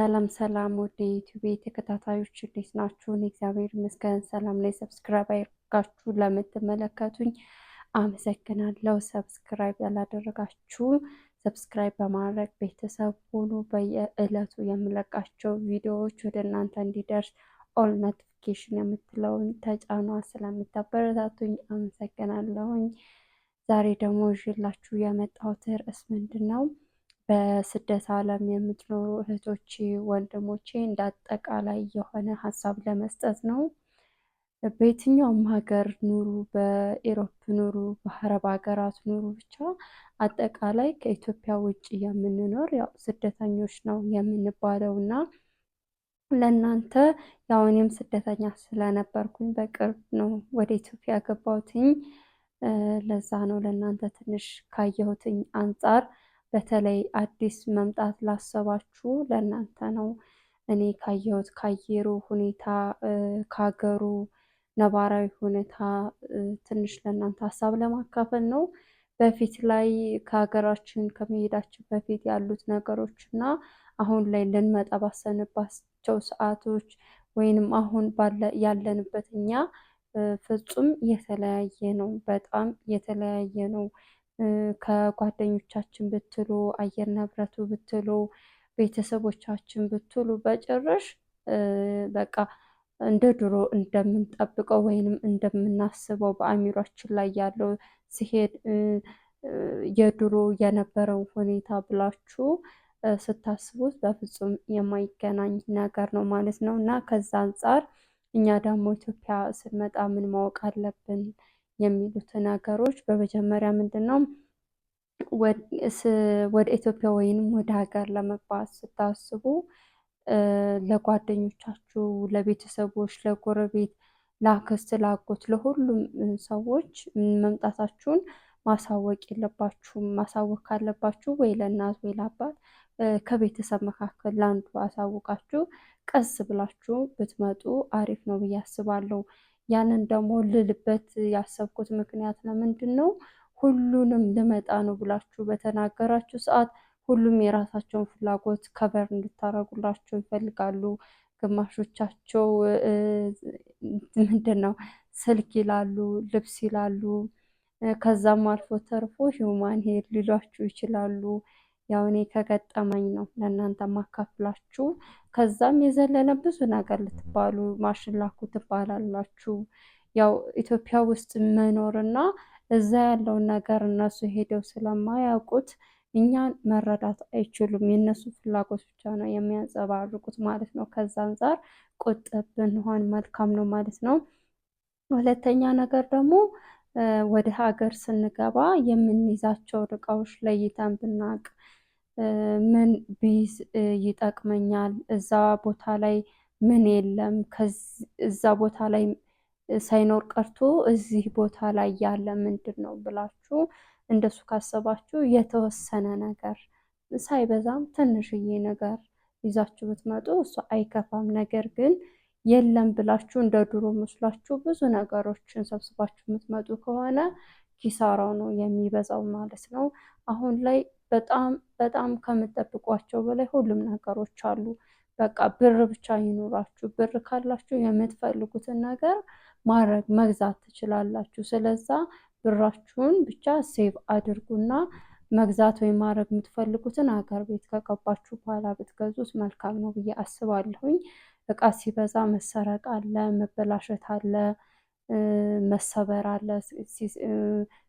ሰላም ሰላም ወደ ዩቲዩብ ተከታታዮች እንዴት ናችሁ? እኔ እግዚአብሔር ይመስገን ሰላም ላይ። ሰብስክራይብ አድርጋችሁ ለምትመለከቱኝ አመሰግናለሁ። ሰብስክራይብ ያላደረጋችሁ ሰብስክራይብ በማድረግ ቤተሰብ ሁሉ በየዕለቱ የምለቃቸው ቪዲዮዎች ወደ እናንተ እንዲደርስ ኦል ኖቲፊኬሽን የምትለውን ተጫኗ። ስለምታበረታቱኝ አመሰግናለሁኝ። ዛሬ ደግሞ ይዤላችሁ የመጣሁት ርዕስ ምንድን ነው? በስደት ዓለም የምትኖሩ እህቶቼ ወንድሞቼ እንዳጠቃላይ የሆነ ሀሳብ ለመስጠት ነው። በየትኛውም ሀገር ኑሩ፣ በኢሮፕ ኑሩ፣ በአረብ ሀገራት ኑሩ፣ ብቻ አጠቃላይ ከኢትዮጵያ ውጭ የምንኖር ያው ስደተኞች ነው የምንባለው እና ለእናንተ ያው እኔም ስደተኛ ስለነበርኩኝ በቅርብ ነው ወደ ኢትዮጵያ ገባሁትኝ። ለዛ ነው ለእናንተ ትንሽ ካየሁትኝ አንጻር በተለይ አዲስ መምጣት ላሰባችሁ ለእናንተ ነው። እኔ ካየሁት ከአየሩ ሁኔታ ከሀገሩ ነባራዊ ሁኔታ ትንሽ ለእናንተ ሀሳብ ለማካፈል ነው። በፊት ላይ ከሀገራችን ከመሄዳችን በፊት ያሉት ነገሮች እና አሁን ላይ ልንመጣ ባሰንባቸው ሰዓቶች ወይንም አሁን ያለንበት እኛ ፍጹም የተለያየ ነው። በጣም የተለያየ ነው። ከጓደኞቻችን ብትሉ፣ አየር ንብረቱ ብትሉ፣ ቤተሰቦቻችን ብትሉ በጭራሽ በቃ እንደ ድሮ እንደምንጠብቀው ወይንም እንደምናስበው በአእምሯችን ላይ ያለው ሲሄድ የድሮ የነበረው ሁኔታ ብላችሁ ስታስቡት በፍጹም የማይገናኝ ነገር ነው ማለት ነው። እና ከዛ አንጻር እኛ ደግሞ ኢትዮጵያ ስንመጣ ምን ማወቅ አለብን የሚሉት ነገሮች በመጀመሪያ ምንድን ነው ወደ ኢትዮጵያ ወይንም ወደ ሀገር ለመግባት ስታስቡ ለጓደኞቻችሁ፣ ለቤተሰቦች፣ ለጎረቤት፣ ለአክስት፣ ለአጎት፣ ለሁሉም ሰዎች መምጣታችሁን ማሳወቅ የለባችሁም። ማሳወቅ ካለባችሁ ወይ ለእናት ወይ ለአባት ከቤተሰብ መካከል ለአንዱ አሳውቃችሁ ቀስ ብላችሁ ብትመጡ አሪፍ ነው ብዬ አስባለሁ። ያንን ደግሞ ልልበት ያሰብኩት ምክንያት ለምንድን ነው? ሁሉንም ልመጣ ነው ብላችሁ በተናገራችሁ ሰዓት ሁሉም የራሳቸውን ፍላጎት ከበር እንድታረጉላቸው ይፈልጋሉ። ግማሾቻቸው ምንድን ነው ስልክ ይላሉ፣ ልብስ ይላሉ። ከዛም አልፎ ተርፎ ሂውማን ሄር ሊሏችሁ ይችላሉ። ያው እኔ ከገጠመኝ ነው ለእናንተ ማካፍላችሁ። ከዛም የዘለለ ብዙ ነገር ልትባሉ ማሽን ላኩ ትባላላችሁ። ያው ኢትዮጵያ ውስጥ መኖርና እዛ ያለውን ነገር እነሱ ሄደው ስለማያውቁት እኛን መረዳት አይችሉም። የእነሱ ፍላጎት ብቻ ነው የሚያንጸባርቁት ማለት ነው። ከዛ አንጻር ቁጥብ ብንሆን መልካም ነው ማለት ነው። ሁለተኛ ነገር ደግሞ ወደ ሀገር ስንገባ የምንይዛቸው እቃዎች ለይተን ብናቅ ምን ቢይዝ ይጠቅመኛል፣ እዛ ቦታ ላይ ምን የለም፣ እዛ ቦታ ላይ ሳይኖር ቀርቶ እዚህ ቦታ ላይ ያለ ምንድን ነው ብላችሁ እንደሱ ካሰባችሁ የተወሰነ ነገር ሳይበዛም ትንሽዬ ነገር ይዛችሁ ብትመጡ እሱ አይከፋም። ነገር ግን የለም ብላችሁ እንደ ድሮ መስሏችሁ ብዙ ነገሮችን ሰብስባችሁ የምትመጡ ከሆነ ኪሳራው ነው የሚበዛው ማለት ነው። አሁን ላይ በጣም በጣም ከምትጠብቋቸው በላይ ሁሉም ነገሮች አሉ። በቃ ብር ብቻ ይኑራችሁ። ብር ካላችሁ የምትፈልጉትን ነገር ማድረግ መግዛት ትችላላችሁ። ስለዛ ብራችሁን ብቻ ሴቭ አድርጉና መግዛት ወይም ማድረግ የምትፈልጉትን ሀገር ቤት ከገባችሁ በኋላ ብትገዙት መልካም ነው ብዬ አስባለሁኝ። እቃ ሲበዛ መሰረቅ አለ፣ መበላሸት አለ፣ መሰበር አለ።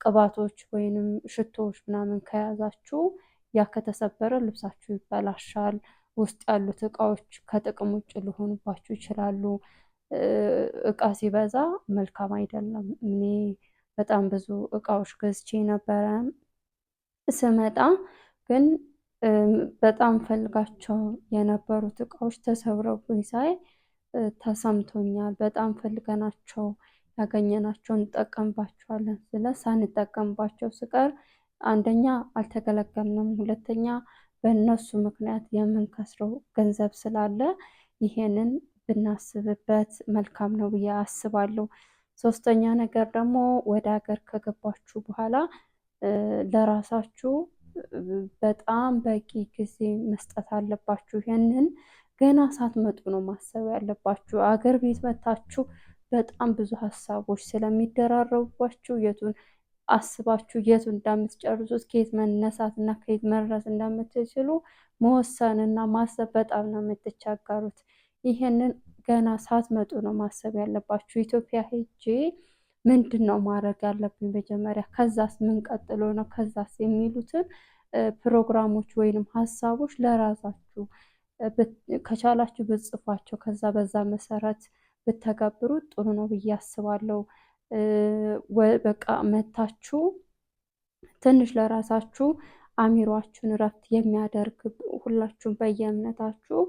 ቅባቶች ወይንም ሽቶዎች ምናምን ከያዛችሁ ያ ከተሰበረ ልብሳችሁ ይበላሻል። ውስጥ ያሉት እቃዎች ከጥቅም ውጭ ሊሆኑባችሁ ይችላሉ። እቃ ሲበዛ መልካም አይደለም። እኔ በጣም ብዙ እቃዎች ገዝቼ ነበረ። ስመጣ ግን በጣም ፈልጋቸው የነበሩት እቃዎች ተሰብረውብኝ ሳይ ተሰምቶኛል። በጣም ፈልገናቸው ያገኘናቸው እንጠቀምባቸዋለን ስለ ሳንጠቀምባቸው ስቀር አንደኛ አልተገለገልንም፣ ሁለተኛ በእነሱ ምክንያት የምንከስረው ገንዘብ ስላለ ይሄንን ብናስብበት መልካም ነው ብዬ አስባለሁ። ሶስተኛ ነገር ደግሞ ወደ ሀገር ከገባችሁ በኋላ ለራሳችሁ በጣም በቂ ጊዜ መስጠት አለባችሁ። ይሄንን ገና ሳትመጡ ነው ማሰብ ያለባችሁ። አገር ቤት መታችሁ በጣም ብዙ ሀሳቦች ስለሚደራረቡባችሁ የቱን አስባችሁ የቱን እንደምትጨርሱት ከየት መነሳት እና ከየት መድረስ እንደምትችሉ መወሰን እና ማሰብ በጣም ነው የምትቸገሩት። ይሄንን ገና ሳትመጡ ነው ማሰብ ያለባችሁ። ኢትዮጵያ ሄጄ ምንድን ነው ማድረግ ያለብኝ መጀመሪያ፣ ከዛስ ምን ቀጥሎ ነው፣ ከዛስ የሚሉትን ፕሮግራሞች ወይንም ሀሳቦች ለራሳችሁ ከቻላችሁ ብጽፏቸው፣ ከዛ በዛ መሰረት ብተገብሩ ጥሩ ነው ብዬ አስባለሁ። በቃ መታችሁ ትንሽ ለራሳችሁ አሚሯችሁን እረፍት የሚያደርግ ሁላችሁም በየእምነታችሁ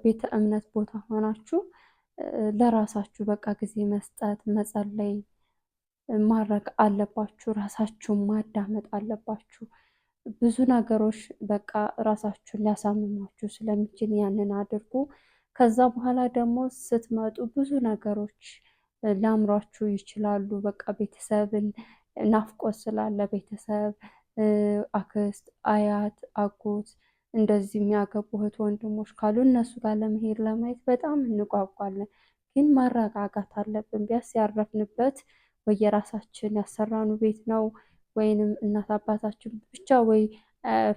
ቤተ እምነት ቦታ ሆናችሁ ለራሳችሁ በቃ ጊዜ መስጠት፣ መጸለይ ማድረግ አለባችሁ። ራሳችሁን ማዳመጥ አለባችሁ። ብዙ ነገሮች በቃ ራሳችሁን ሊያሳምሟችሁ ስለሚችል ያንን አድርጉ። ከዛ በኋላ ደግሞ ስትመጡ ብዙ ነገሮች ሊያምሯችሁ ይችላሉ። በቃ ቤተሰብን ናፍቆት ስላለ ቤተሰብ፣ አክስት፣ አያት፣ አጎት እንደዚህ የሚያገቡ እህት ወንድሞች ካሉ እነሱ ጋር ለመሄድ ለማየት በጣም እንጓጓለን። ግን ማረጋጋት አለብን። ቢያንስ ያረፍንበት ወይ የራሳችን ያሰራኑ ቤት ነው ወይንም እናት አባታችን ብቻ ወይ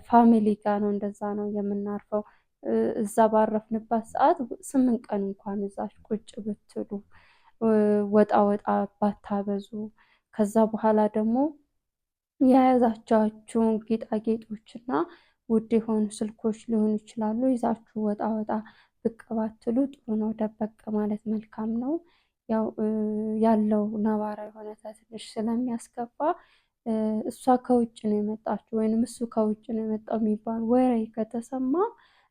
ፋሚሊ ጋር ነው፣ እንደዛ ነው የምናርፈው። እዛ ባረፍንበት ሰዓት 8 ቀን እንኳን እዛች ቁጭ ብትሉ ወጣ ወጣ ባታበዙ፣ ከዛ በኋላ ደግሞ የያዛቸዋችሁን ጌጣጌጦችና ውድ የሆኑ ስልኮች ሊሆኑ ይችላሉ ይዛችሁ ወጣ ወጣ ብቅ ባትሉ ጥሩ ነው። ደበቅ ማለት መልካም ነው። ያው ያለው ነባራዊ ሁኔታ ትንሽ ስለሚያስከፋ እሷ ከውጭ ነው የመጣችሁ ወይንም እሱ ከውጭ ነው የመጣው የሚባል ወሬ ከተሰማ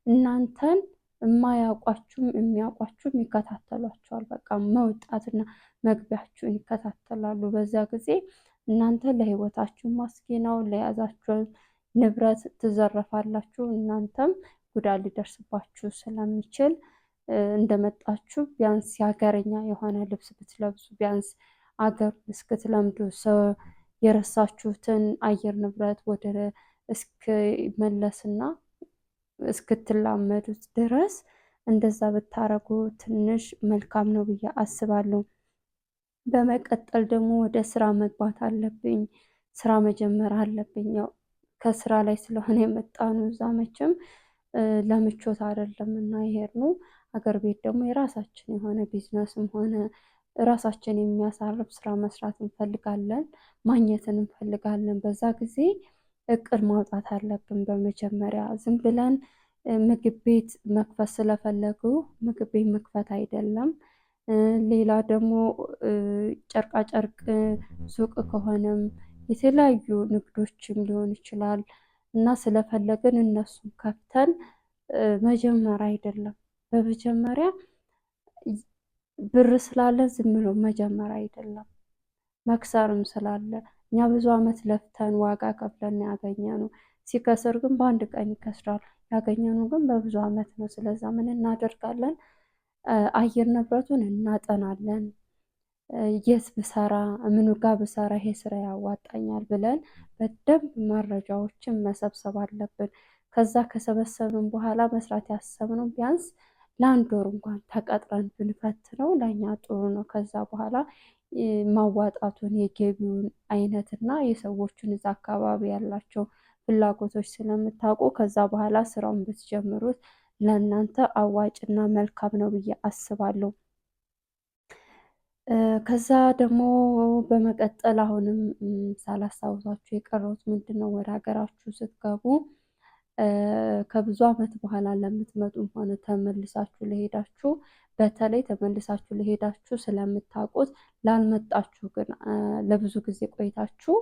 እናንተን የማያውቋችሁም የሚያውቋችሁም ይከታተሏቸዋል። በቃ መውጣትና መግቢያችሁን ይከታተላሉ። በዚያ ጊዜ እናንተ ለህይወታችሁ ማስጊ ነው፣ ለያዛችሁ ንብረት ትዘረፋላችሁ። እናንተም ጉዳት ሊደርስባችሁ ስለሚችል እንደመጣችሁ ቢያንስ የሀገረኛ የሆነ ልብስ ብትለብሱ፣ ቢያንስ አገር እስክትለምዱ የረሳችሁትን አየር ንብረት ወደ እስክመለስና እስክትላመዱት ድረስ እንደዛ ብታረጉ ትንሽ መልካም ነው ብዬ አስባለሁ። በመቀጠል ደግሞ ወደ ስራ መግባት አለብኝ፣ ስራ መጀመር አለብኝ። ያው ከስራ ላይ ስለሆነ የመጣ ነው። እዛ መቼም ለምቾት አይደለም እና የሄድነው አገር ቤት ደግሞ የራሳችን የሆነ ቢዝነስም ሆነ ራሳችን የሚያሳርፍ ስራ መስራት እንፈልጋለን፣ ማግኘትን እንፈልጋለን። በዛ ጊዜ እቅድ ማውጣት አለብን። በመጀመሪያ ዝም ብለን ምግብ ቤት መክፈት ስለፈለጉ ምግብ ቤት መክፈት አይደለም። ሌላ ደግሞ ጨርቃ ጨርቅ ሱቅ ከሆነም የተለያዩ ንግዶችም ሊሆን ይችላል እና ስለፈለግን እነሱን ከፍተን መጀመር አይደለም። በመጀመሪያ ብር ስላለ ዝም ብሎ መጀመር አይደለም፣ መክሰርም ስላለ እኛ ብዙ ዓመት ለፍተን ዋጋ ከፍለን ያገኘነው ሲከስር ግን በአንድ ቀን ይከስራል። ያገኘነው ግን በብዙ ዓመት ነው። ስለዛ ምን እናደርጋለን? አየር ንብረቱን እናጠናለን። የት ብሰራ ምኑ ጋር ብሰራ ይሄ ስራ ያዋጣኛል ብለን በደንብ መረጃዎችን መሰብሰብ አለብን። ከዛ ከሰበሰብን በኋላ መስራት ያሰብነው ቢያንስ ለአንድ ወር እንኳን ተቀጥረን ብንፈትነው ለእኛ ጥሩ ነው። ከዛ በኋላ ማዋጣቱን የገቢውን አይነትና የሰዎቹን እዛ አካባቢ ያላቸው ፍላጎቶች ስለምታውቁ ከዛ በኋላ ስራውን ብትጀምሩት ለእናንተ አዋጭና መልካም ነው ብዬ አስባለሁ። ከዛ ደግሞ በመቀጠል አሁንም ሳላስታውሳችሁ የቀረሁት ምንድን ነው፣ ወደ ሀገራችሁ ስትገቡ ከብዙ ዓመት በኋላ ለምትመጡም ሆነ ተመልሳችሁ ለሄዳችሁ፣ በተለይ ተመልሳችሁ ለሄዳችሁ ስለምታውቁት፣ ላልመጣችሁ ግን ለብዙ ጊዜ ቆይታችሁ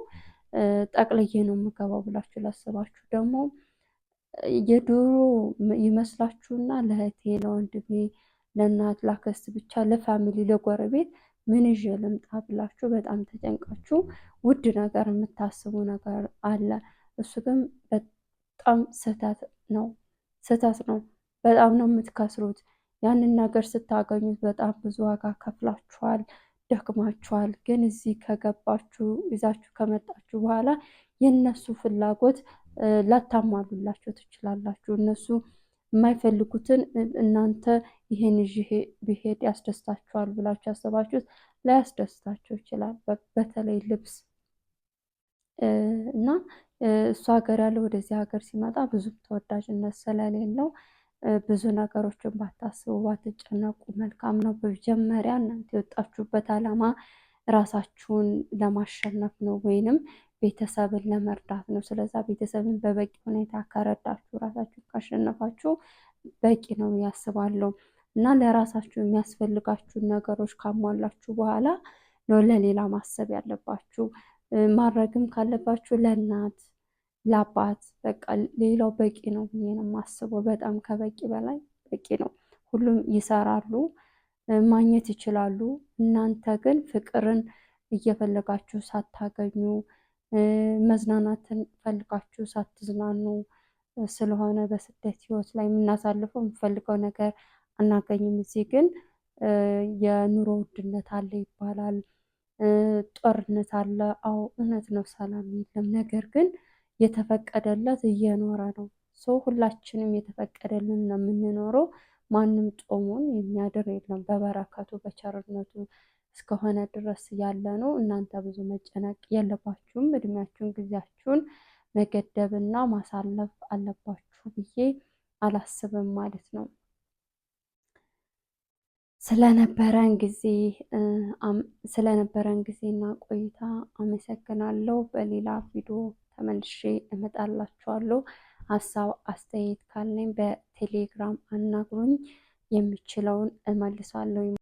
ጠቅልዬ ነው የምገባው ብላችሁ ላስባችሁ ደግሞ የድሮ ይመስላችሁና ለእህቴ፣ ለወንድሜ፣ ለእናት፣ ላክስት ብቻ ለፋሚሊ፣ ለጎረቤት ምን ይዤ ልምጣ ብላችሁ በጣም ተጨንቃችሁ ውድ ነገር የምታስቡ ነገር አለ። እሱ ግን በጣም ስህተት ነው፣ ስህተት ነው። በጣም ነው የምትከስሩት። ያንን ነገር ስታገኙት በጣም ብዙ ዋጋ ከፍላችኋል፣ ደክማችኋል። ግን እዚህ ከገባችሁ ይዛችሁ ከመጣችሁ በኋላ የእነሱ ፍላጎት ላታሟሉላቸው ትችላላችሁ። እነሱ የማይፈልጉትን እናንተ ይሄን ይዤ ብሄድ ያስደስታችኋል ብላችሁ ያሰባችሁት ላያስደስታቸው ይችላል። በተለይ ልብስ እና እሱ ሀገር ያለው ወደዚህ ሀገር ሲመጣ ብዙም ተወዳጅነት ስለሌለው ብዙ ነገሮችን ባታስቡ ባትጨነቁ መልካም ነው። በመጀመሪያ እናንተ የወጣችሁበት ዓላማ ራሳችሁን ለማሸነፍ ነው ወይንም ቤተሰብን ለመርዳት ነው። ስለዛ ቤተሰብን በበቂ ሁኔታ ከረዳችሁ ራሳችሁን ካሸነፋችሁ በቂ ነው ያስባለሁ። እና ለራሳችሁ የሚያስፈልጋችሁን ነገሮች ካሟላችሁ በኋላ ነው ለሌላ ማሰብ ያለባችሁ። ማድረግም ካለባችሁ ለእናት ለአባት በቃ ሌላው በቂ ነው ብዬ ነው የማስበው። በጣም ከበቂ በላይ በቂ ነው። ሁሉም ይሰራሉ፣ ማግኘት ይችላሉ። እናንተ ግን ፍቅርን እየፈለጋችሁ ሳታገኙ መዝናናትን ፈልጋችሁ ሳትዝናኑ ስለሆነ በስደት ህይወት ላይ የምናሳልፈው የምፈልገው ነገር አናገኝም። እዚህ ግን የኑሮ ውድነት አለ ይባላል፣ ጦርነት አለ። አዎ እውነት ነው፣ ሰላም የለም። ነገር ግን የተፈቀደለት እየኖረ ነው። ሰው ሁላችንም የተፈቀደልን ነው የምንኖረው። ማንም ጦሙን የሚያድር የለም። በበረከቱ በቸርነቱ እስከሆነ ድረስ ያለ ነው። እናንተ ብዙ መጨነቅ የለባችሁም። እድሜያችሁን ጊዜያችሁን መገደብና ማሳለፍ አለባችሁ ብዬ አላስብም ማለት ነው። ስለነበረን ጊዜና ቆይታ አመሰግናለሁ። በሌላ ቪዲዮ ተመልሼ እመጣላችኋለሁ። ሀሳብ አስተያየት ካለኝ በቴሌግራም አናግሩኝ፣ የምችለውን እመልሳለሁ።